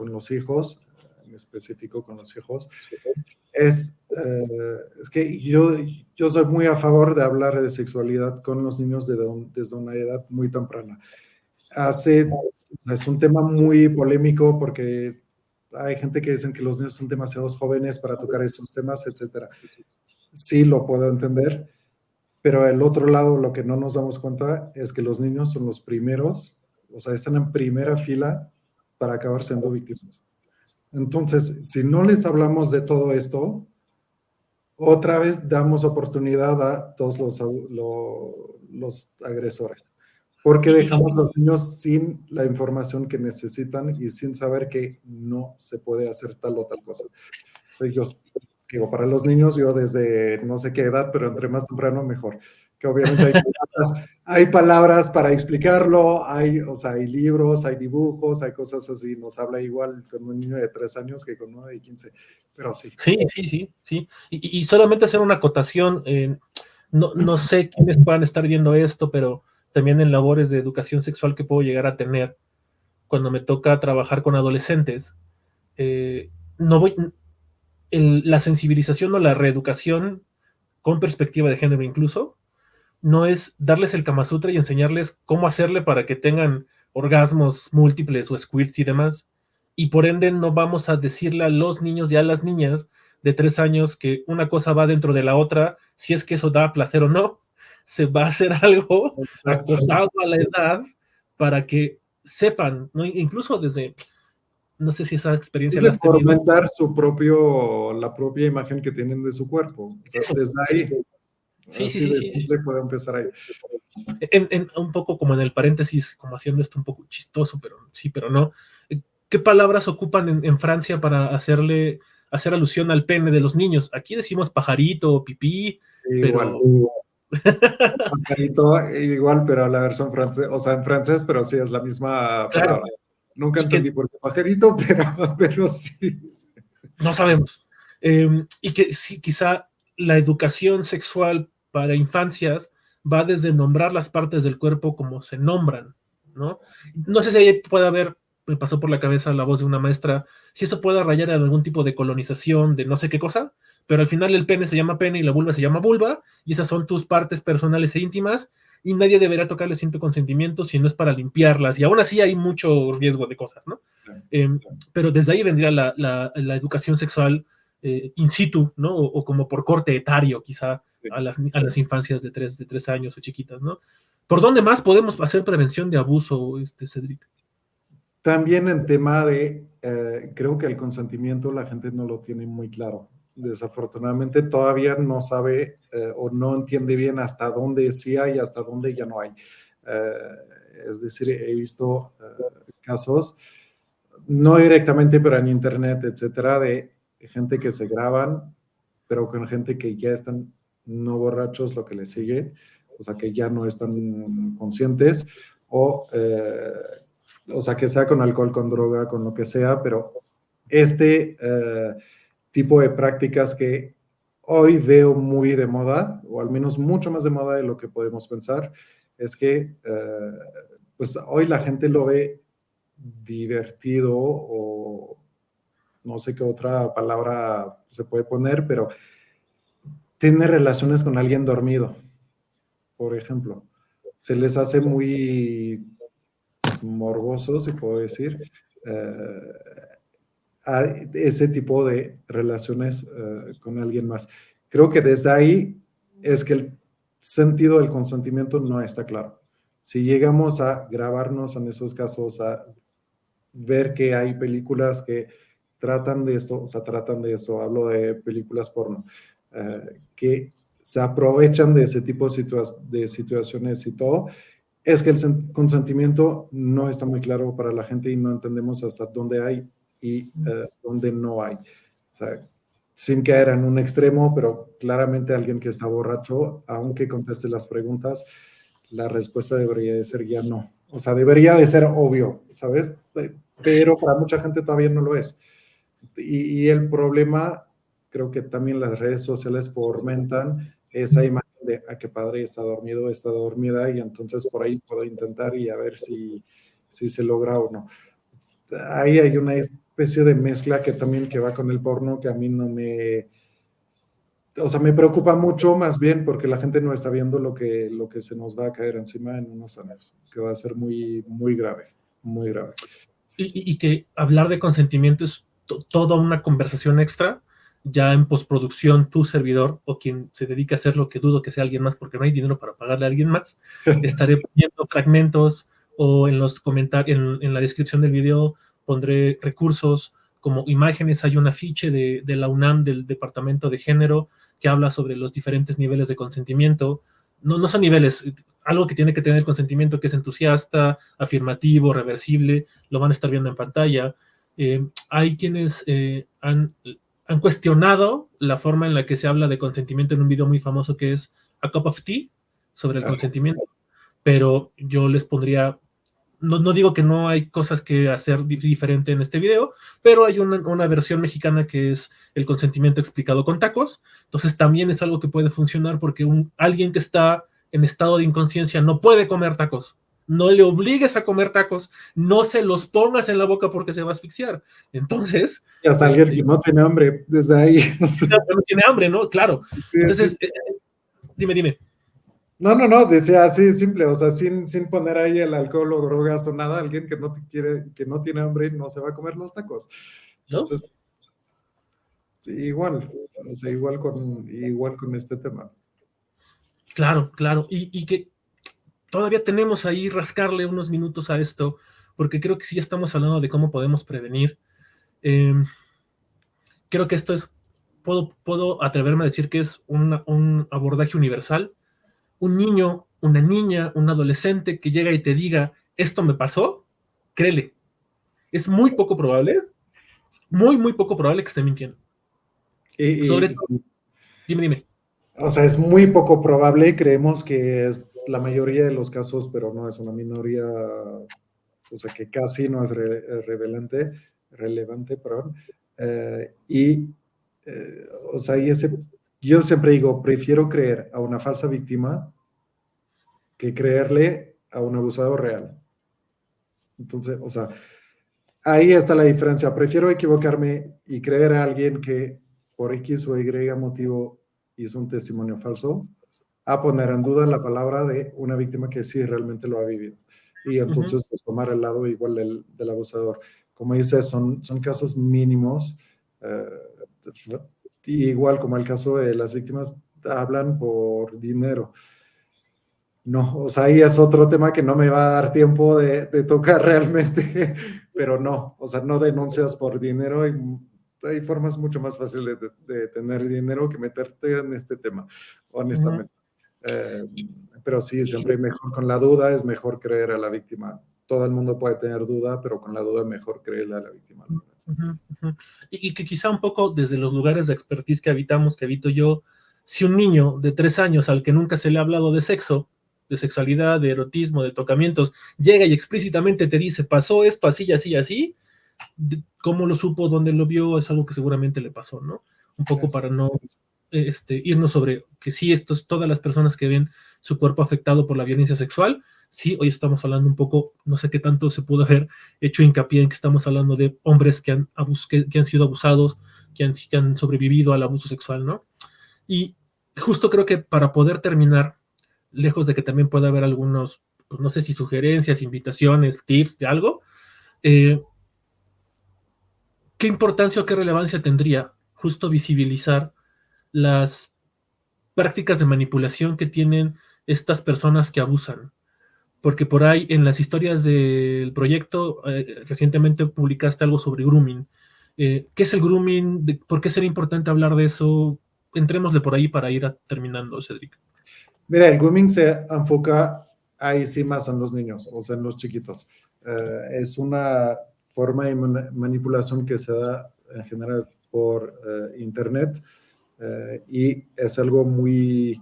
los hijos, en específico con los hijos, es que yo soy muy a favor de hablar de sexualidad con los niños desde una edad muy temprana. Es un tema muy polémico porque hay gente que dicen que los niños son demasiado jóvenes para tocar esos temas, etcétera. Sí, lo puedo entender, pero el otro lado, lo que no nos damos cuenta es que los niños son los primeros, o sea, están en primera fila para acabar siendo víctimas. Entonces, si no les hablamos de todo esto, otra vez damos oportunidad a todos los agresores, porque dejamos a los niños sin la información que necesitan y sin saber que no se puede hacer tal o tal cosa. Yo digo, para los niños, yo desde no sé qué edad, pero entre más temprano mejor. Que obviamente hay palabras para explicarlo, o sea, hay libros, hay dibujos, hay cosas así. Nos habla igual con un niño de 3 años que con uno de 15, pero sí. Sí, sí, sí, sí. Y solamente hacer una acotación, no sé quiénes puedan estar viendo esto, pero también en labores de educación sexual que puedo llegar a tener cuando me toca trabajar con adolescentes, no voy, la sensibilización o la reeducación con perspectiva de género incluso, no es darles el Kama Sutra y enseñarles cómo hacerle para que tengan orgasmos múltiples o squirts y demás. Y por ende no vamos a decirle a los niños y a las niñas de 3 años que una cosa va dentro de la otra, si es que eso da placer o no. Se va a hacer algo Exacto. acotado a la edad para que sepan, ¿no? Incluso desde, no sé si esa experiencia Es la de has tenido. fomentar la propia imagen que tienen de su cuerpo. O sea, Eso. desde ahí, Sí, sí, así sí, de sí, sí. simple puede empezar ahí. Un poco como en el paréntesis, como haciendo esto un poco chistoso, pero sí, pero no. ¿Qué palabras ocupan en Francia para hacer alusión al pene de los niños? Aquí decimos pajarito, pipí, Igual. pero Pajarito, igual, pero la versión francés, o sea, en francés, pero sí es la misma claro, palabra. Nunca y que entendí por qué pajarito, pero sí. no sabemos. Y que sí, quizá la educación sexual para infancias va desde nombrar las partes del cuerpo como se nombran, ¿no? No sé si ahí puede haber, me pasó por la cabeza la voz de una maestra, si eso puede rayar en algún tipo de colonización de no sé qué cosa, pero al final el pene se llama pene y la vulva se llama vulva, y esas son tus partes personales e íntimas, y nadie deberá tocarles sin tu consentimiento si no es para limpiarlas, y aún así hay mucho riesgo de cosas, ¿no? Sí. Pero desde ahí vendría la educación sexual in situ, ¿no? O como por corte etario, quizá, Sí. a las infancias de 3 años o chiquitas, ¿no? ¿Por dónde más podemos hacer prevención de abuso, Cedric? También en tema de, creo que el consentimiento la gente no lo tiene muy claro. Desafortunadamente todavía no sabe o no entiende bien hasta dónde sí hay y hasta dónde ya no hay. Eh, es decir, he visto casos, no directamente, pero en internet, etcétera, de gente que se graban, pero con gente que ya están no borrachos, lo que les sigue, o sea, que ya no están conscientes, o sea, que sea con alcohol, con droga, con lo que sea, pero este tipo de prácticas que hoy veo muy de moda, o al menos mucho más de moda de lo que podemos pensar, es que pues hoy la gente lo ve divertido o no sé qué otra palabra se puede poner, pero tiene relaciones con alguien dormido, por ejemplo. Se les hace muy morboso, si puedo decir, a ese tipo de relaciones con alguien más. Creo que desde ahí es que el sentido del consentimiento no está claro. Si llegamos a grabarnos en esos casos, a ver que hay películas que tratan de esto, o sea, tratan de esto, hablo de películas porno, que se aprovechan de ese tipo de situaciones y todo, es que el consentimiento no está muy claro para la gente y no entendemos hasta dónde hay y dónde no hay. O sea, sin caer en un extremo, pero claramente alguien que está borracho, aunque conteste las preguntas, la respuesta debería de ser ya no. O sea, debería de ser obvio, ¿sabes? Pero para mucha gente todavía no lo es. Y el problema, creo que también las redes sociales fomentan esa imagen de, a qué padre está dormido, está dormida, y entonces por ahí puedo intentar y a ver si se logra o no. Ahí hay una especie de mezcla que también que va con el porno que a mí no me, o sea, me preocupa mucho más bien porque la gente no está viendo lo que se nos va a caer encima en unos años, que va a ser muy, muy grave, muy grave. Y que hablar de consentimiento es toda una conversación extra. Ya en postproducción, tu servidor o quien se dedica a hacerlo, que dudo que sea alguien más porque no hay dinero para pagarle a alguien más, estaré poniendo fragmentos o en los comentarios, en la descripción del video pondré recursos como imágenes. Hay un afiche de la UNAM, del Departamento de Género, que habla sobre los diferentes niveles de consentimiento. No, no son niveles, algo que tiene que tener consentimiento, que es entusiasta, afirmativo, reversible, lo van a estar viendo en pantalla. Hay quienes han cuestionado la forma en la que se habla de consentimiento en un video muy famoso que es A Cup of Tea, sobre el consentimiento, pero yo les pondría, no digo que no hay cosas que hacer diferente en este video, pero hay una versión mexicana que es el consentimiento explicado con tacos. Entonces también es algo que puede funcionar porque alguien que está en estado de inconsciencia no puede comer tacos. No le obligues a comer tacos, no se los pongas en la boca porque se va a asfixiar. Entonces, Y hasta alguien que no tiene hambre desde ahí. no tiene hambre, ¿no? Claro. Sí, sí. Entonces, dime. No, decía así simple, o sea, sin poner ahí el alcohol o drogas o nada, alguien que no te quiere, que no tiene hambre no se va a comer los tacos. ¿No? Entonces, sí, igual, o sea, igual con este tema. Claro. Y que todavía tenemos ahí rascarle unos minutos a esto, porque creo que sí estamos hablando de cómo podemos prevenir. Eh, Creo que esto es, puedo atreverme a decir que es un abordaje universal. Un niño, una niña, un adolescente que llega y te diga, esto me pasó, créele. Es muy poco probable que esté mintiendo. Sobre todo, Sí, dime. o sea, es muy poco probable, creemos que es la mayoría de los casos, pero no es una minoría, o sea, que casi no es relevante, perdón. Y, o sea, yo siempre digo, prefiero creer a una falsa víctima que creerle a un abusador real. Entonces, o sea, ahí está la diferencia. Prefiero equivocarme y creer a alguien que por X o Y motivo hizo un testimonio falso, a poner en duda la palabra de una víctima que sí realmente lo ha vivido. Y entonces pues, tomar el lado igual del abusador. Como dices, son casos mínimos. igual como el caso de las víctimas, hablan por dinero. No, o sea, ahí es otro tema que no me va a dar tiempo de tocar realmente, pero no, o sea, no denuncias por dinero. Hay formas mucho más fáciles de tener dinero que meterte en este tema, Ujú. honestamente. Eh, pero sí, siempre mejor con la duda, es mejor creer a la víctima. Todo el mundo puede tener duda, pero con la duda es mejor creerle a la víctima. Ujú, ujú. Y que quizá un poco desde los lugares de expertise que habitamos, que habito yo, si un niño de 3 años al que nunca se le ha hablado de sexo, de sexualidad, de erotismo, de tocamientos, llega y explícitamente te dice, pasó esto así, así, así, cómo lo supo, dónde lo vio, es algo que seguramente le pasó, ¿no? Un poco para no irnos sobre que sí, todas las personas que ven su cuerpo afectado por la violencia sexual, sí, hoy estamos hablando un poco, no sé qué tanto se pudo haber hecho hincapié en que estamos hablando de hombres que han sido abusados, que han sobrevivido al abuso sexual, ¿no? Y justo creo que para poder terminar, lejos de que también pueda haber algunos, pues no sé si sugerencias, invitaciones, tips de algo, eh, ¿qué importancia o qué relevancia tendría justo visibilizar las prácticas de manipulación que tienen estas personas que abusan? Porque por ahí en las historias del proyecto recientemente publicaste algo sobre grooming. ¿Qué es el grooming? ¿Por qué sería importante hablar de eso? Entrémosle por ahí para ir terminando, Cedric. Mira, el grooming se enfoca ahí sí más en los niños, o sea, en los chiquitos. Es una forma de manipulación que se da en general por internet y es algo muy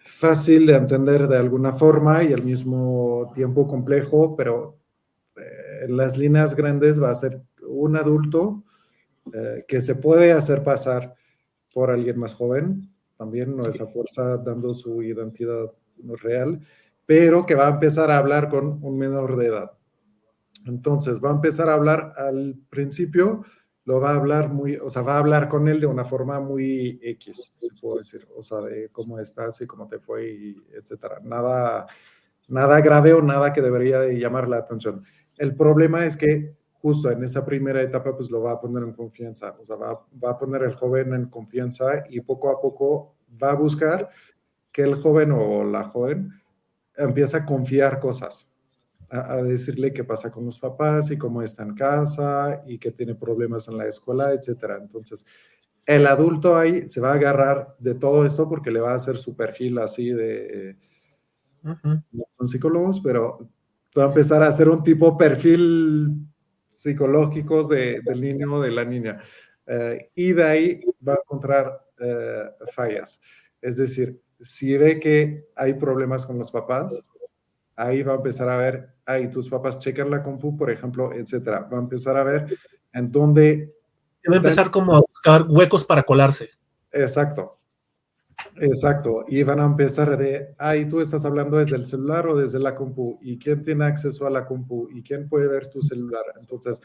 fácil de entender de alguna forma y al mismo tiempo complejo, pero en las líneas grandes va a ser un adulto que se puede hacer pasar por alguien más joven, también no es a fuerza dando su identidad real, pero que va a empezar a hablar con un menor de edad. Entonces, va a empezar a hablar al principio, lo va a hablar muy, o sea, va a hablar con él de una forma muy X, si puedo decir, o sea, de cómo estás y cómo te fue, y etcétera. Nada grave o nada que debería de llamar la atención. El problema es que justo en esa primera etapa, pues lo va a poner en confianza, o sea, va a poner el joven en confianza y poco a poco va a buscar que el joven o la joven empiece a confiar cosas, a decirle qué pasa con los papás y cómo está en casa y que tiene problemas en la escuela, etcétera. Entonces, el adulto ahí se va a agarrar de todo esto porque le va a hacer su perfil así de no son psicólogos, pero va a empezar a hacer un tipo perfil psicológicos del niño o de la niña. Y de ahí va a encontrar fallas. Es decir, si ve que hay problemas con los papás, ahí va a empezar a ver, ahí tus papás checan la compu, por ejemplo, etcétera. Va a empezar a ver en dónde... Va a empezar como a buscar huecos para colarse. Exacto. Exacto, y van a empezar de, ay, tú estás hablando desde el celular o desde la compu, y quién tiene acceso a la compu, y quién puede ver tu celular. Entonces,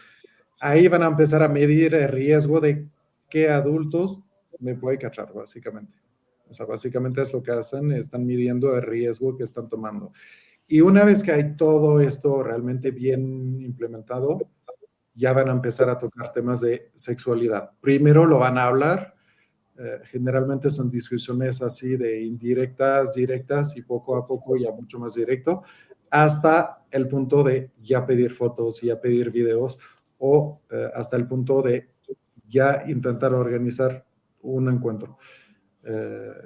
ahí van a empezar a medir el riesgo de qué adultos me puede cachar, básicamente. O sea, básicamente es lo que hacen, están midiendo el riesgo que están tomando. Y una vez que hay todo esto realmente bien implementado, ya van a empezar a tocar temas de sexualidad. Primero lo van a hablar, generalmente son discusiones así de indirectas, directas y poco a poco ya mucho más directo, hasta el punto de ya pedir fotos, ya pedir videos o hasta el punto de ya intentar organizar un encuentro.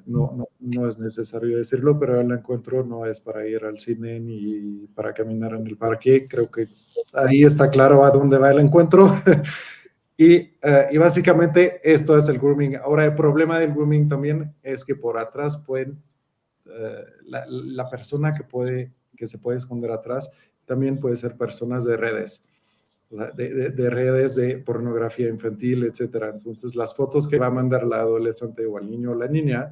No es necesario decirlo, pero el encuentro no es para ir al cine ni para caminar en el parque. Creo que ahí está claro a dónde va el encuentro. Y básicamente esto es el grooming. Ahora, el problema del grooming también es que por atrás pueden, la persona que se puede esconder atrás también puede ser personas de redes, o sea, de redes de pornografía infantil, etcétera. Entonces, las fotos que va a mandar la adolescente o el niño o la niña,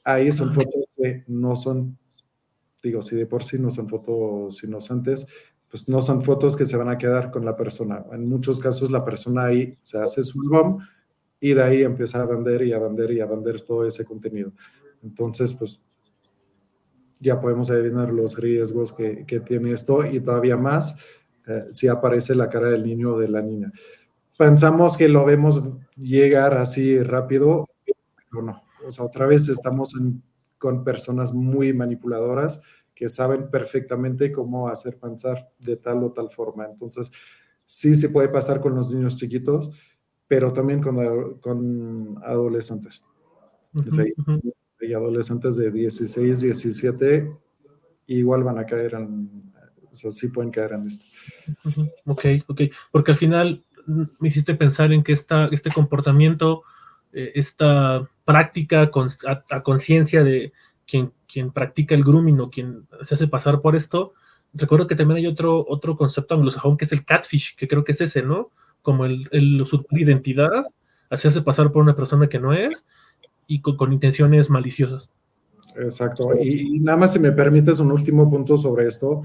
ahí son fotos que no son, digo, si de por sí no son fotos inocentes, pues no son fotos que se van a quedar con la persona. En muchos casos la persona ahí se hace su álbum y de ahí empieza a vender y a vender y a vender todo ese contenido. Entonces, pues ya podemos adivinar los riesgos que tiene esto y todavía más si aparece la cara del niño o de la niña. pensamos que lo vemos llegar así rápido, pero no. O sea, otra vez estamos con personas muy manipuladoras que saben perfectamente cómo hacer pensar de tal o tal forma. Entonces, sí se puede pasar con los niños chiquitos, pero también con adolescentes. Y adolescentes de 16, 17, igual van a caer o sea, sí pueden caer en esto. Ok, porque al final me hiciste pensar en que este comportamiento, esta práctica a conciencia de quien practica el grooming o quien se hace pasar por esto. Recuerdo que también hay otro concepto anglosajón que es el catfish, que creo que es ese, ¿no? Como el usurpar identidad, hacerse pasar por una persona que no es y con intenciones maliciosas. Exacto. Y nada más si me permites un último punto sobre esto.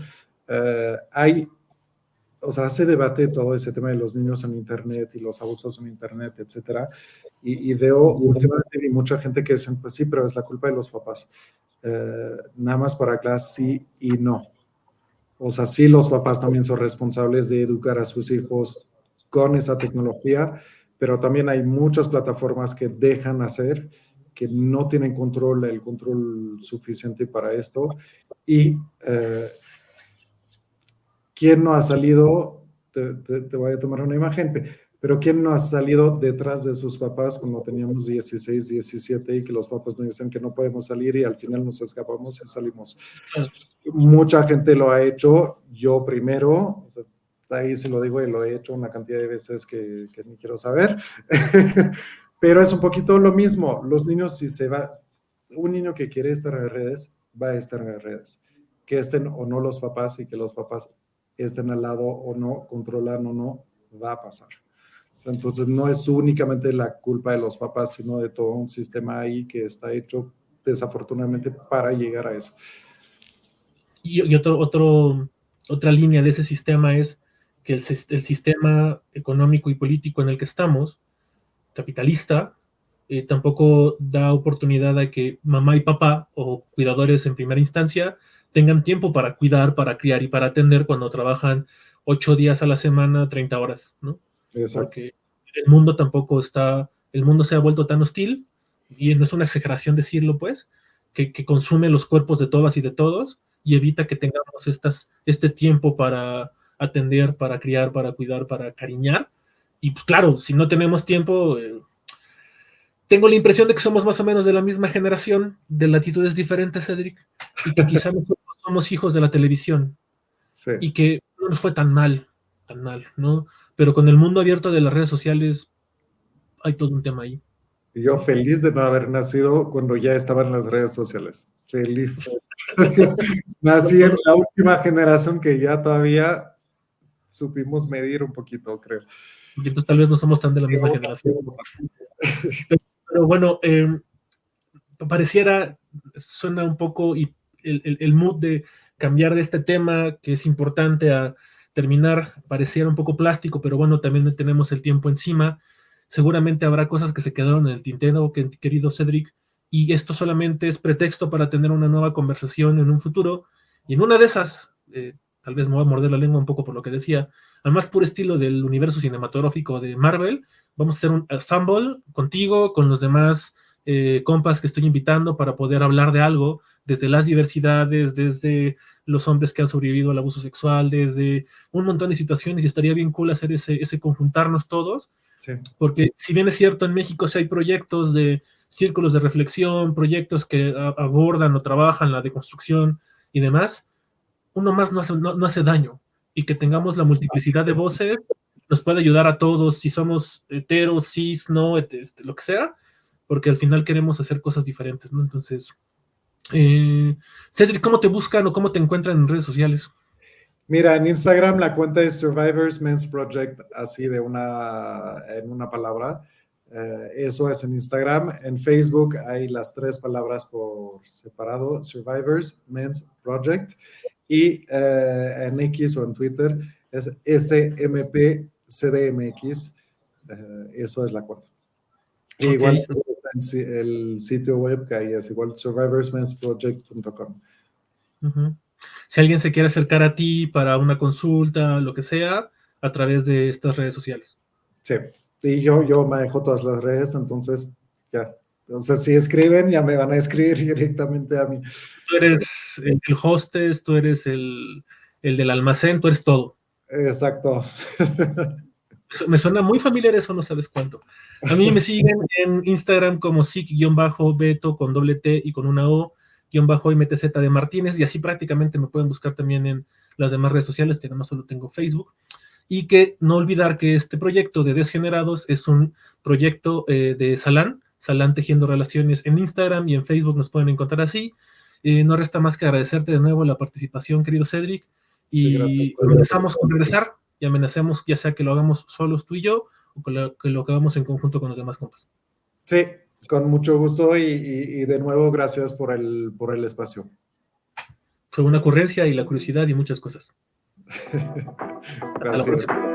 O sea, se debate todo ese tema de los niños en Internet y los abusos en Internet, etcétera. Y veo últimamente mucha gente que dice, pues sí, pero es la culpa de los papás. Nada más para aclarar, sí y no. O sea, sí, los papás también son responsables de educar a sus hijos con esa tecnología, pero también hay muchas plataformas que dejan hacer, que no tienen el control suficiente para esto. Y ¿quién no ha salido? Te voy a tomar una imagen, pero ¿quién no ha salido detrás de sus papás cuando teníamos 16, 17 y que los papás nos dicen que no podemos salir y al final nos escapamos y salimos? Mucha gente lo ha hecho, yo primero, o sea, ahí se lo digo y lo he hecho una cantidad de veces que ni quiero saber, pero es un poquito lo mismo. Los niños, si se va, un niño que quiere estar en redes, va a estar en redes, que estén o no los papás y que los papás estén al lado o no, controlan o no, va a pasar. Entonces no es únicamente la culpa de los papás, sino de todo un sistema ahí que está hecho desafortunadamente para llegar a eso. Y otra línea de ese sistema es que el sistema económico y político en el que estamos, capitalista, tampoco da oportunidad a que mamá y papá o cuidadores en primera instancia tengan tiempo para cuidar, para criar y para atender cuando trabajan 8 días a la semana, 30 horas, ¿no? Exacto. Porque el mundo se ha vuelto tan hostil, y no es una exageración decirlo, pues, que consume los cuerpos de todas y de todos y evita que tengamos este tiempo para atender, para criar, para cuidar, para cariñar. Y pues claro, si no tenemos tiempo, tengo la impresión de que somos más o menos de la misma generación, de latitudes diferentes, Cedric, y que quizá nosotros somos hijos de la televisión, Sí. y que no nos fue tan mal, ¿no? Pero con el mundo abierto de las redes sociales hay todo un tema ahí. Yo feliz de no haber nacido cuando ya estaban las redes sociales. Feliz. Nací en la última generación que ya todavía supimos medir un poquito, creo. Y entonces tal vez no somos tan de la misma generación. Pero bueno, suena un poco y el mood de cambiar de este tema que es importante a terminar, pareciera un poco plástico, pero bueno, también tenemos el tiempo encima. Seguramente habrá cosas que se quedaron en el tintero, querido Cedric, y esto solamente es pretexto para tener una nueva conversación en un futuro, y en una de esas, tal vez me voy a morder la lengua un poco por lo que decía, al más puro estilo del universo cinematográfico de Marvel, vamos a hacer un ensemble contigo, con los demás compas que estoy invitando para poder hablar de algo, desde las diversidades, desde los hombres que han sobrevivido al abuso sexual, desde un montón de situaciones, y estaría bien cool hacer ese conjuntarnos todos, sí. Porque si bien es cierto, en México sí hay proyectos de círculos de reflexión, proyectos que abordan o trabajan la deconstrucción y demás, uno más no hace daño, y que tengamos la multiplicidad de voces nos puede ayudar a todos, si somos heteros, cis, no, lo que sea, porque al final queremos hacer cosas diferentes, ¿no? Entonces, Cedric, ¿cómo te buscan o cómo te encuentran en redes sociales? Mira, en Instagram la cuenta es Survivors Men's Project, así en una palabra. Eso es en Instagram. En Facebook hay las 3 palabras por separado, Survivors Men's Project. Y en X o en Twitter es SMPCDMX. Eso es la cuenta. Y Okay. igual está en el sitio web que ahí es igual, survivorsmensproject.com. Si alguien se quiere acercar a ti para una consulta, lo que sea, a través de estas redes sociales. Sí, sí, yo manejo todas las redes, entonces ya. Entonces, si escriben, ya me van a escribir directamente a mí. Tú eres el hostess, tú eres el del almacén, tú eres todo. Exacto. Me suena muy familiar eso, no sabes cuánto. A mí me siguen en Instagram como sic-beto con doble T y con una O, -mtz de Martínez, y así prácticamente me pueden buscar también en las demás redes sociales, que además solo tengo Facebook. Y que no olvidar que este proyecto de Desgenerados es un proyecto de Salán Tejiendo Relaciones en Instagram y en Facebook nos pueden encontrar así. No resta más que agradecerte de nuevo la participación, querido Cedric, Sí, gracias y por la amenazamos con invitación. regresar y amenacemos ya sea que lo hagamos solos tú y yo o que lo hagamos en conjunto con los demás compas. Sí, con mucho gusto y de nuevo gracias por el espacio. Fue una ocurrencia y la curiosidad y muchas cosas. Hasta la Gracias. próxima.